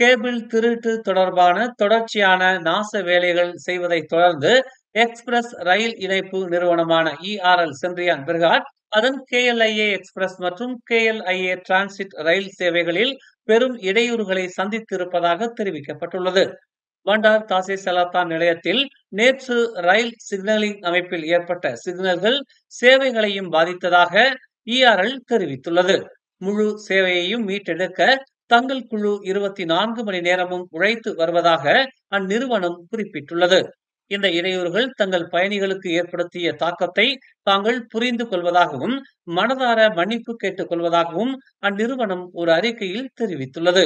Cable திருட்டு தொடர்பான தொடர்ச்சியான நாச வேலைகள் செய்வதைத் தொடர்ந்து எக்ஸ்பிரஸ் ரயில் இணைப்பு நிறுவனமான இஆர்எல் சென்ட்ரியான் பிரிகாட் அதன் கேஎல்ஐஏ எக்ஸ்பிரஸ் மற்றும் கேஎல்ஐஏ டிரான்சிட் ரயில் சேவைகளில் பெரும் இடையூறுகளை சந்தித்திருப்பதாக தெரிவிக்கப்பட்டுள்ளது. பண்டார் தாசே செலாத்தான் நிலையத்தில் நேற்று ரயில் சிக்னலிங் அமைப்பில் ஏற்பட்ட சிக்னல்கள் சேவைகளையும் பாதித்ததாக இஆர்எல் தெரிவித்துள்ளது. முழு சேவையையும் மீட்டெடுக்க தங்கள் குழு 24 மணி நேரமும் உழைத்து வருவதாக அந்நிறுவனம் குறிப்பிட்டுள்ளது. இந்த இடையூறுகள் தங்கள் பயணிகளுக்கு ஏற்படுத்திய தாக்கத்தை தாங்கள் புரிந்து கொள்வதாகவும் மனதார மன்னிப்பு கேட்டுக் கொள்வதாகவும் அந்நிறுவனம் ஒரு அறிக்கையில் தெரிவித்துள்ளது.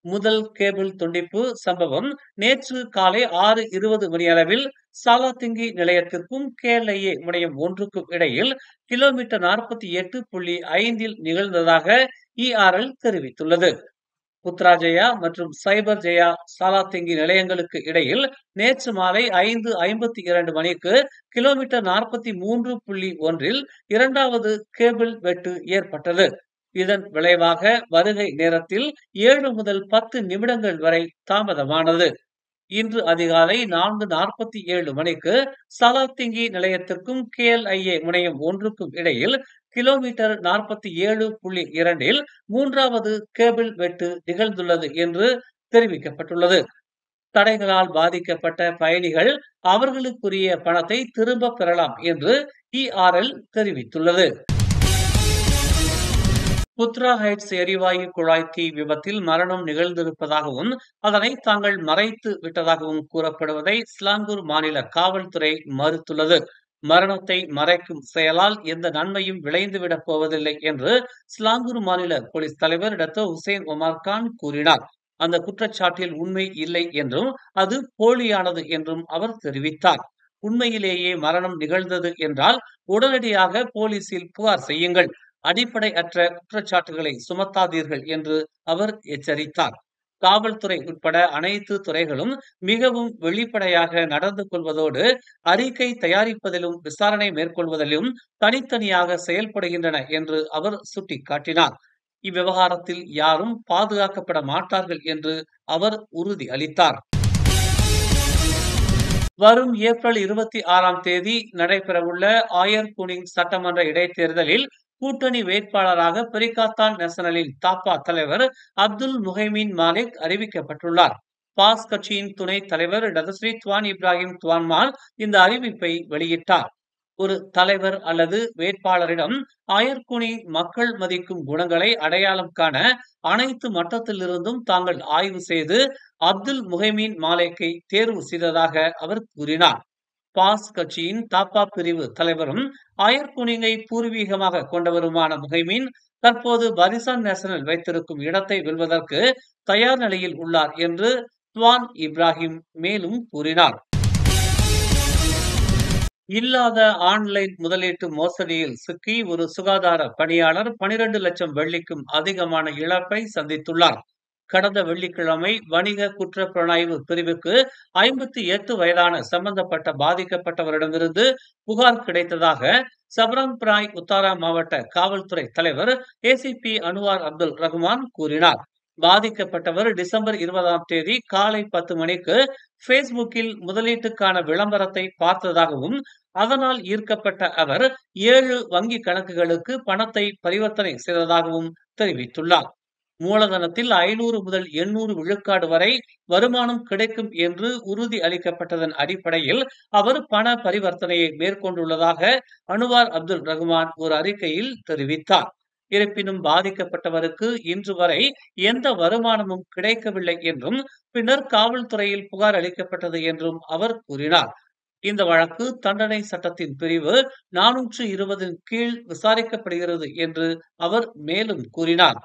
முதல் கேபிள் துண்டிப்பு சம்பவம் நேற்று காலை 6:20 மணியளவில் சாலாத்திங்கி நிலையத்திற்கும் கேஎல்ஐஏ முனையம் 1க்கும் இடையில் கிலோமீட்டர் 48.5 நிகழ்ந்ததாக இஆர்எல் தெரிவித்துள்ளது. புத்ராஜயா மற்றும் சைபர் ஜெயா சாலாத்திங்கி நிலையங்களுக்கு இடையில் நேற்று மாலை 5:52 மணிக்கு கிலோமீட்டர் 43.1 இரண்டாவது கேபிள் வெட்டு ஏற்பட்டது. இதன் விளைவாக வருகை நேரத்தில் 7 முதல் 10 நிமிடங்கள் வரை தாமதமானது. இன்று அதிகாலை 4:47 மணிக்கு சாலாத்திங்கி நிலையத்திற்கும் கேஎல்ஐஏ முனையம் 1க்கும் இடையில் கிலோமீட்டர் 47.2 மூன்றாவது கேபிள் வெட்டு நிகழ்ந்துள்ளது என்று தெரிவிக்கப்பட்டுள்ளது. தடைகளால் பாதிக்கப்பட்ட பயணிகள் அவர்களுக்குரிய பணத்தை திரும்ப பெறலாம் என்று இஆர்எல் தெரிவித்துள்ளது. புத்ரா ஹைட்ஸ் எரிவாயு குழாய் தீ விபத்தில் மரணம் நிகழ்ந்திருப்பதாகவும் அதனை தாங்கள் மறைத்து விட்டதாகவும் கூறப்படுவதை ஸ்லாங்கூர் மாநில காவல்துறை மறுத்துள்ளது. மரணத்தை மறைக்கும் செயலால் எந்த நன்மையும் விளைந்துவிடப் போவதில்லை என்று ஸ்லாங்கூர் மாநில போலீஸ் தலைவர் டாக்டர் ஹுசைன் ஒமார் கான் கூறினார். அந்த குற்றச்சாட்டில் உண்மை இல்லை என்றும் அது போலியானது என்றும் அவர் தெரிவித்தார். உண்மையிலேயே மரணம் நிகழ்ந்தது என்றால் உடனடியாக போலீசில் புகார் செய்யுங்கள், அடிப்படை அற்ற குற்றச்சாட்டுகளை சுமத்தாதீர்கள் என்று அவர் எச்சரித்தார். காவல்துறை உட்பட அனைத்து துறைகளும் மிகவும் வெளிப்படையாக நடந்து கொள்வதோடு அறிக்கை தயாரிப்பதிலும் விசாரணை மேற்கொள்வதிலும் தனித்தனியாக செயல்படுகின்றன என்று அவர் சுட்டிக்காட்டினார். இவ்விவகாரத்தில் யாரும் பாதுகாக்கப்பட மாட்டார்கள் என்று அவர் உறுதி அளித்தார். வரும் ஏப்ரல் 26ஆம் தேதி நடைபெறவுள்ள ஆயர் குனிங் சட்டமன்ற இடைத்தேர்தலில் கூட்டணி வேட்பாளராக பெரிகாத்தான் நேஷனலின் தாப்பா தலைவர் அப்துல் முஹைமின் மாலிக் அறிவிக்கப்பட்டுள்ளார். பாஸ் கட்சியின் துணைத் தலைவர் டதஸ்ரீ துவான் இப்ராஹிம் துவான்மால் இந்த அறிவிப்பை வெளியிட்டார். ஒரு தலைவர் அல்லது வேட்பாளரிடம் ஆயர்குனி மக்கள் மதிக்கும் குணங்களை அடையாளம் காண அனைத்து மட்டத்திலிருந்தும் தாங்கள் ஆய்வு செய்து அப்துல் முஹைமின் மாலிக்கை தேர்வு செய்ததாக அவர் கூறினார். பாஸ் கட்சியின் தாப்பா பிரிவு தலைவரும் ஆயர்குனிங்கை பூர்வீகமாக கொண்டவருமான முஹைமின் தற்போது பரிசான் நேஷனல் வைத்திருக்கும் இடத்தை வெல்வதற்கு தயார் நிலையில் உள்ளார் என்று துவான் இப்ராஹிம் மேலும் கூறினார். இல்லாத ஆன்லைன் முதலீட்டு மோசடியில் சிக்கி ஒரு சுகாதார பணியாளர் 12 லட்சம் வெள்ளிக்கும் அதிகமான இழப்பை சந்தித்துள்ளார். கடந்த வெள்ளிக்கிழமை வணிக குற்றப்புலனாய்வு பிரிவுக்கு 58 வயதான சம்பந்தப்பட்ட பாதிக்கப்பட்டவரிடமிருந்து புகார் கிடைத்ததாக சப்ராங்பிராய் உத்தாரா மாவட்ட காவல்துறை தலைவர் ஏசிபி அன்வார் அப்துல் ரஹ்மான் கூறினார். பாதிக்கப்பட்டவர் டிசம்பர் 20ஆம் தேதி காலை 10 மணிக்கு பேஸ்புக்கில் முதலீட்டுக்கான விளம்பரத்தை பார்த்ததாகவும் அதனால் ஈர்க்கப்பட்ட அவர் 7 வங்கி கணக்குகளுக்கு பணத்தை பரிவர்த்தனை செய்ததாகவும் தெரிவித்துள்ளார். மூலதனத்தில் 500 முதல் 800 விழுக்காடு வரை வருமானம் கிடைக்கும் என்று உறுதி அளிக்கப்பட்டதன் அடிப்படையில் அவர் பண பரிவர்த்தனையை மேற்கொண்டுள்ளதாக அன்வார் அப்துல் ரஹ்மான் ஒரு அறிக்கையில் தெரிவித்தார். இருப்பினும் பாதிக்கப்பட்டவருக்கு இன்று வரை எந்த வருமானமும் கிடைக்கவில்லை என்றும் பின்னர் காவல்துறையில் புகார் அளிக்கப்பட்டது என்றும் அவர் கூறினார். இந்த வழக்கு தண்டனை சட்டத்தின் பிரிவு 420 கீழ் விசாரிக்கப்படுகிறது என்று அவர் மேலும் கூறினார்.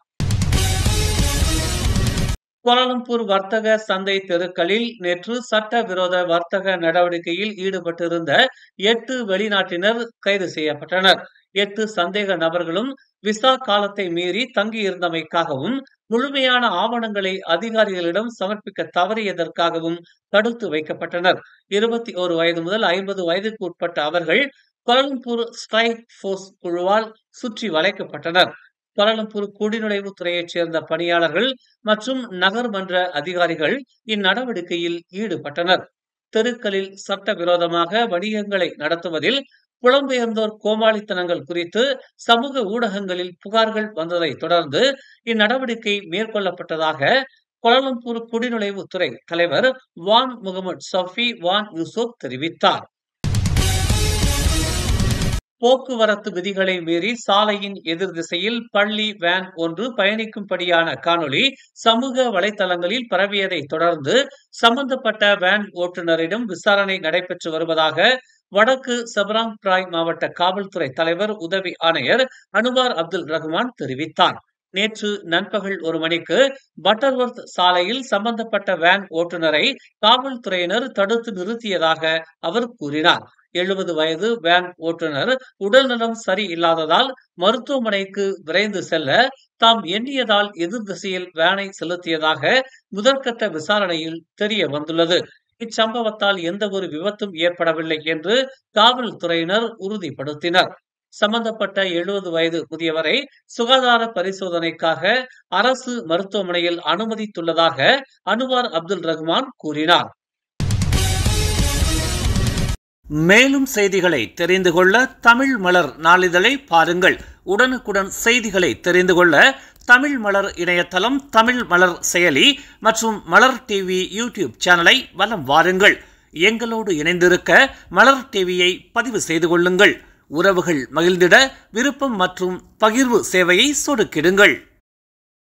கோலாலம்பூர் வர்த்தக சந்தை தெருக்களில் நேற்று சட்டவிரோத வர்த்தக நடவடிக்கையில் ஈடுபட்டிருந்த 8 வெளிநாட்டினர் கைது செய்யப்பட்டனர். 8 சந்தேக நபர்களும் விசா காலத்தை மீறி தங்கியிருந்தமைக்காகவும் முழுமையான ஆவணங்களை அதிகாரிகளிடம் சமர்ப்பிக்க தவறியதற்காகவும் தடுத்து வைக்கப்பட்டனர். 21 வயது முதல் 50 வயதுக்கு உட்பட்ட அவர்கள் கோலாலம்பூர் ஸ்ட்ரைக் போர்ஸ் குழுவால் சுற்றி வளைக்கப்பட்டனர். கோலாலம்பூர் குடிநுழைவுத் துறையைச் சேர்ந்த பணியாளர்கள் மற்றும் நகர்மன்ற அதிகாரிகள் இந்நடவடிக்கையில் ஈடுபட்டனர். தெருக்களில் சட்டவிரோதமாக வணிகங்களை நடத்துவதில் புலம்பெயர்ந்தோர் கோமாளித்தனங்கள் குறித்து சமூக ஊடகங்களில் புகார்கள் வந்ததை தொடர்ந்து இந்நடவடிக்கை மேற்கொள்ளப்பட்டதாக கோலாலம்பூர் குடிநுழைவுத்துறை தலைவர் வான் முகமது சஃபி வான் யூசுப் தெரிவித்தார். போக்குவரத்து விதிகளை மீறி சாலையின் எதிர் திசையில் பள்ளி வேன் ஒன்று பயணிக்கும்படியான காணொளி சமூக வலைதளங்களில் பரவியதை தொடர்ந்து சம்பந்தப்பட்ட வேன் ஓட்டுநரிடம் விசாரணை நடைபெற்று வருவதாக வடக்கு சப்ராங் பிராய் மாவட்ட காவல்துறை தலைவர் உதவி ஆணையர் அனுவார் அப்துல் ரஹ்மான் தெரிவித்தார். நேற்று நண்பகல் 1 மணிக்கு பட்டர்வர்த் சாலையில் சம்பந்தப்பட்ட வேன் ஓட்டுநரை காவல்துறையினர் தடுத்து நிறுத்தியதாக அவர் கூறினார். 70 வயது வேன் ஓட்டுநர் உடல்நலம் சரியில்லாததால் மருத்துவமனைக்கு விரைந்து செல்ல தாம் எண்ணியதால் எதிர் திசையில் வேனை செலுத்தியதாக முதற்கட்ட விசாரணையில் தெரிய வந்துள்ளது. இச்சம்பவத்தால் எந்த ஒரு விபத்தும் ஏற்படவில்லை என்று காவல்துறையினர் உறுதிப்படுத்தினர். சம்பந்தப்பட்ட 70 வயது முதியவரை சுகாதார பரிசோதனைக்காக அரசு மருத்துவமனையில் அனுமதித்துள்ளதாக அனுவார் அப்துல் ரஹ்மான் கூறினார். மேலும் செய்திகளை தெரிந்து கொள்ள தமிழ் மலர் நாளிதழை பாருங்கள். உடனுக்குடன் செய்திகளை தெரிந்து கொள்ள தமிழ் மலர் இணையதளம், தமிழ் மலர் செயலி மற்றும் மலர் டிவி யூடியூப் சேனலை வலம் வாருங்கள். எங்களோடு இணைந்திருக்க மலர் டிவியை பதிவு செய்து கொள்ளுங்கள். உறவுகள் மகிழ்ந்திட விருப்பம் மற்றும் பகிர்வு சேவையை சொடுக்கிடுங்கள்.